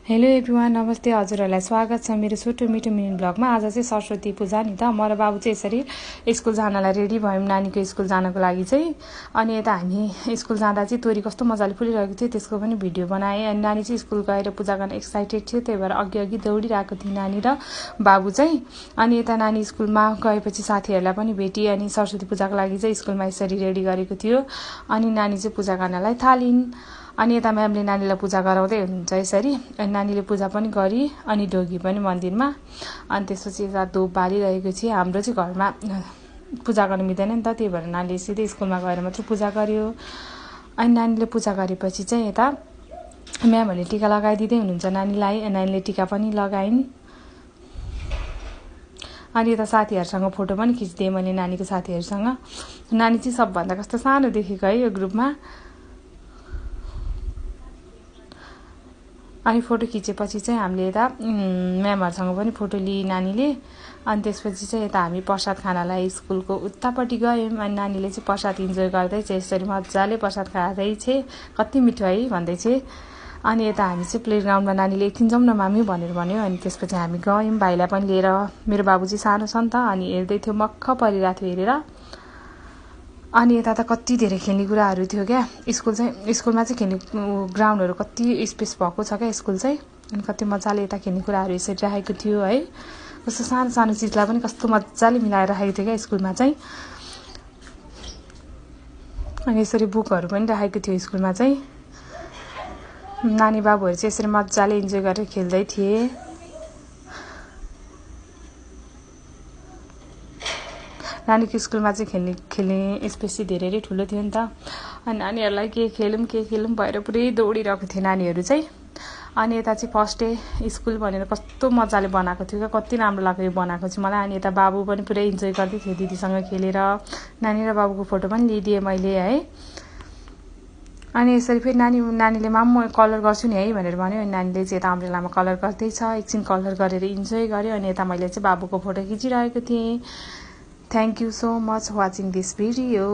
Hello everyone, नमस्ते। हजुरहरूलाई स्वागत छ मेरो छोटो मिठो मिनी ब्लगमा। आज चाहिँ सरस्वती पूजा नि त। म र बाबु चाहिँ यसरी स्कुल जानलाई रेडी भयौँ, नानीको स्कुल जानको लागि चाहिँ। अनि यता हामी स्कुल जाँदा चाहिँ तोरी कस्तो मजाले फुलिरहेको थियो, त्यसको पनि भिडियो बनाएँ। अनि नानी चाहिँ स्कुल गएर पूजा गर्न एक्साइटेड थियो, त्यही भएर अघि दौडिरहेको थियो नानी र बाबु चाहिँ। अनि यता नानी स्कुलमा गएपछि साथीहरूलाई पनि भेटेँ। अनि सरस्वती पूजाको लागि चाहिँ स्कुलमा यसरी रेडी गरेको थियो। अनि नानी चाहिँ पूजा गर्नलाई थालिन्। अनि यता म्यामले नानीलाई पूजा गराउँदै हुनुहुन्छ यसरी। अनि नानीले पूजा पनि गरी अनि ढोगी पनि मन्दिरमा। अनि त्यसपछि यता धूप बालिरहेको थिएँ। हाम्रो चाहिँ घरमा पूजा गर्न मिल्दैन नि त, त्यही भएर नानीले सिधै स्कुलमा गएर मात्र पूजा गर्यो। अनि नानीले पूजा गरेपछि चाहिँ यता म्यामहरूले टिका लगाइदिँदै हुनुहुन्छ नानीलाई। नानीले टिका पनि लगाइन्। अनि यता साथीहरूसँग फोटो पनि खिचिदिएँ मैले नानीको साथीहरूसँग। नानी चाहिँ सबभन्दा कस्तो सानो देखेको है यो ग्रुपमा। अनि फोटो खिचेपछि चाहिँ हामीले यता म्यामहरूसँग पनि फोटो लिएँ नानीले। अनि त्यसपछि चाहिँ यता हामी प्रसाद खानालाई स्कुलको उतापट्टि गयौँ। अनि नानीले चाहिँ प्रसाद इन्जोय गर्दै चाहिँ यसरी मजाले प्रसाद खाँदै चाहिँ कति मिठो है भन्दै चाहिँ। अनि यता हामी चाहिँ प्लेग्राउन्डमा नानीले एकछिन जाउँ न मामी भनेर भन्यो। अनि त्यसपछि हामी गयौँ, भाइलाई पनि लिएर। मेरो बाबु चाहिँ सानो छ नि त, अनि हेर्दै थियो, मक्ख परिरहेको थियो हेरेर। अनि यता त कति धेरै खेल्ने कुराहरू थियो क्या। स्कुलमा चाहिँ खेल्ने ग्राउन्डहरू कति स्पेस भएको छ क्या स्कुल चाहिँ। अनि कति मजाले यता खेल्ने कुराहरू यसरी राखेको थियो है। कस्तो सानो सानो चिजलाई पनि कस्तो मजाले मिलाएर राखेको थियो क्या स्कुलमा चाहिँ। अनि यसरी बुकहरू पनि राखेको थियो स्कुलमा चाहिँ। नानी बाबुहरू चाहिँ यसरी मजाले इन्जोय गरेर खेल्दै थिए। नानीको स्कुलमा चाहिँ खेल्ने स्पेस चाहिँ धेरै ठुलो थियो नि त। अनि नानीहरूलाई के खेलौँ भएर पुरै दौडिरहेको थियो नानीहरू चाहिँ। अनि यता चाहिँ फर्स्ट डे स्कुल भनेर कस्तो मजाले बनाएको थियो क्या, कति राम्रो लाग्यो यो बनाएको चाहिँ मलाई। अनि यता बाबु पनि पुरै इन्जोय गर्दै थियो दिदीसँग खेलेर। नानी र बाबुको फोटो पनि लिइदिएँ मैले है। अनि यसरी फेरि नानीले माम म कलर गर्छु नि है भनेर भन्यो। अनि नानीले चाहिँ यता अम्ब्रेलामा कलर गर्दैछ, एकछिन कलर गरेर इन्जोय गर्यो। अनि यता मैले चाहिँ बाबुको फोटो खिचिरहेको थिएँ। Thank you so much for watching this video.